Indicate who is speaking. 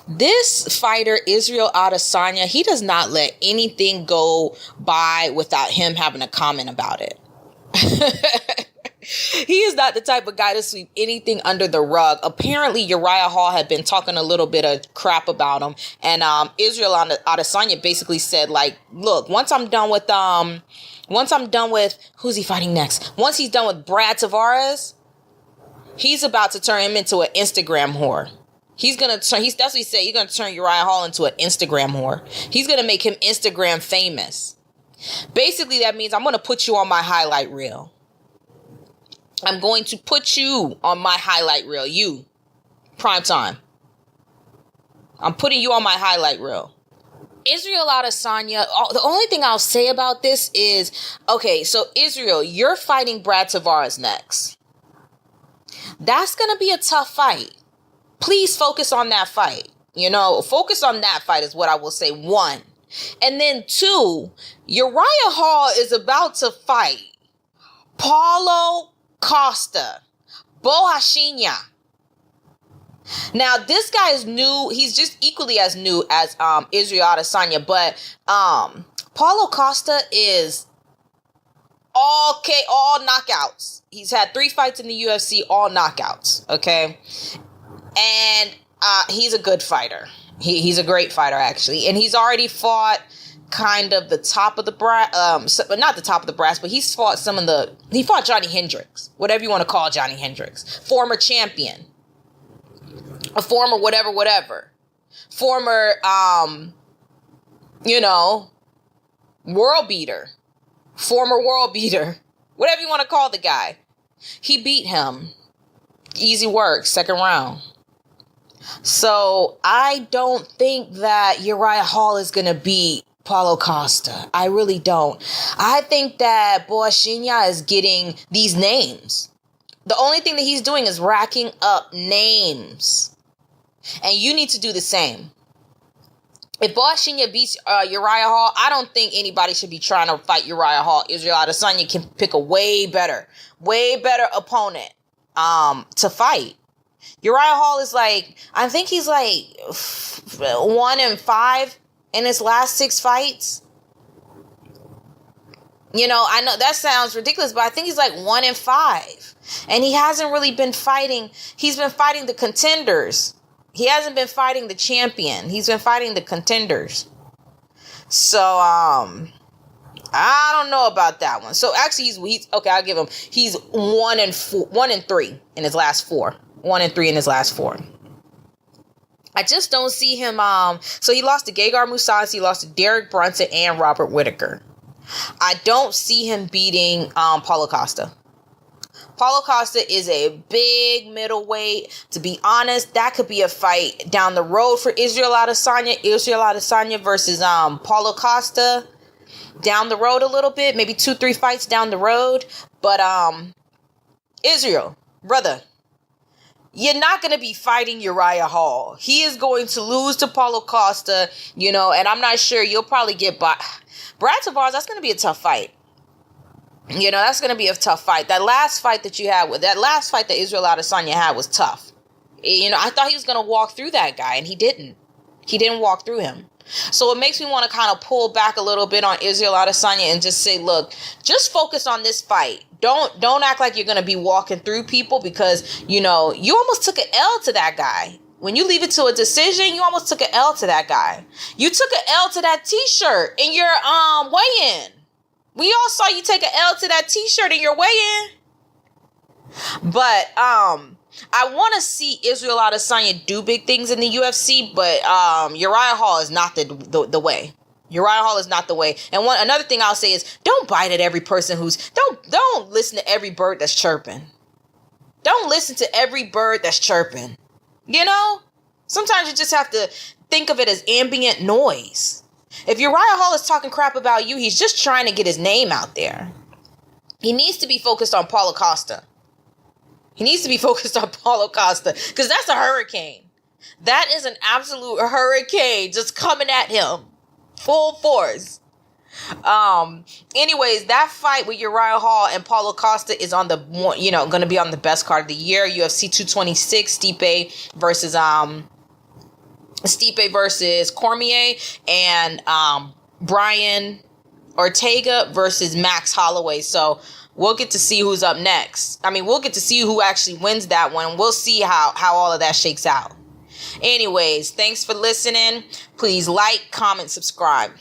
Speaker 1: This fighter, Israel Adesanya, he does not let anything go by without him having a comment about it. He is not the type of guy to sweep anything under the rug. Apparently, Uriah Hall had been talking a little bit of crap about him. And Israel Adesanya basically said, like, look, once I'm done with, who's he fighting next? Once he's done with Brad Tavares, he's about to turn him into an Instagram whore. That's what he said. He's going to turn Uriah Hall into an Instagram whore. He's going to make him Instagram famous. Basically, that means I'm going to put you on my highlight reel. I'm going to put you on my highlight reel. You. Prime time. I'm putting you on my highlight reel. Israel Adesanya, the only thing I'll say about this is, okay, so Israel, you're fighting Brad Tavares next. That's going to be a tough fight. Please focus on that fight. Focus on that fight is what I will say. 1. And then 2, Uriah Hall is about to fight Paulo Costa, Bohashinya. Now, this guy is new. He's just equally as new as Israel Adesanya, but Paulo Costa is all knockouts. He's had 3 fights in the UFC, all knockouts, okay? And he's a good fighter. He's a great fighter, actually. And he's already fought kind of the top of the brass, not the top of the brass, but he's fought he fought Johnny Hendricks, whatever you want to call Johnny Hendricks, former champion, a former whatever, former, world beater, whatever you want to call the guy. He beat him. Easy work, second round. So I don't think that Uriah Hall is going to beat Paulo Costa. I really don't. I think that Bohashinya is getting these names. The only thing that he's doing is racking up names. And you need to do the same. If Bohashinya beats Uriah Hall, I don't think anybody should be trying to fight Uriah Hall. Israel Adesanya can pick a way better opponent to fight. Uriah Hall is I think he's 1-5 in his last 6 fights. I know that sounds ridiculous, but I think he's 1-5. And he hasn't really been fighting. He's been fighting the contenders. He hasn't been fighting the champion. He's been fighting the contenders. So, I don't know about that one. So actually he's okay, I'll give him. He's 1-3 in his last 4. 1-3 in his last 4. I just don't see him. So he lost to Gegard Mousasi, he lost to Derek Brunson and Robert Whittaker. I don't see him beating Paulo Costa. Paulo Costa is a big middleweight. To be honest, that could be a fight down the road for Israel Adesanya. Israel Adesanya versus Paulo Costa down the road a little bit, maybe 2-3 fights down the road. But Israel, brother, you're not going to be fighting Uriah Hall. He is going to lose to Paulo Costa, and I'm not sure you'll probably get by. Brad Tavares, that's going to be a tough fight. That's going to be a tough fight. That last fight that Israel Adesanya had was tough. I thought he was going to walk through that guy, and he didn't. He didn't walk through him. So it makes me want to kind of pull back a little bit on Israel Adesanya and just say, look, just focus on this fight. Don't act like you're going to be walking through people because, you almost took an L to that guy. When you leave it to a decision, you almost took an L to that guy. You took an L to that t-shirt in your weigh-in. We all saw you take an L to that t-shirt in your weigh-in. But I want to see Israel Adesanya do big things in the UFC, but Uriah Hall is not the way. Uriah Hall is not the way. And another thing I'll say is don't bite at every person don't listen to every bird that's chirping. Don't listen to every bird that's chirping. Sometimes you just have to think of it as ambient noise. If Uriah Hall is talking crap about you, he's just trying to get his name out there. He needs to be focused on Paulo Costa. Because that's a hurricane. That is an absolute hurricane just coming at him. Full force. Anyways, that fight with Uriah Hall and Paulo Costa is on the one, going to be on the best card of the year. UFC 226, Stipe versus Stipe versus Cormier, and Brian Ortega versus Max Holloway. So we'll get to see who's up next. I mean, we'll get to see who actually wins that one. We'll see how all of that shakes out. Anyways, thanks for listening. Please like, comment, subscribe.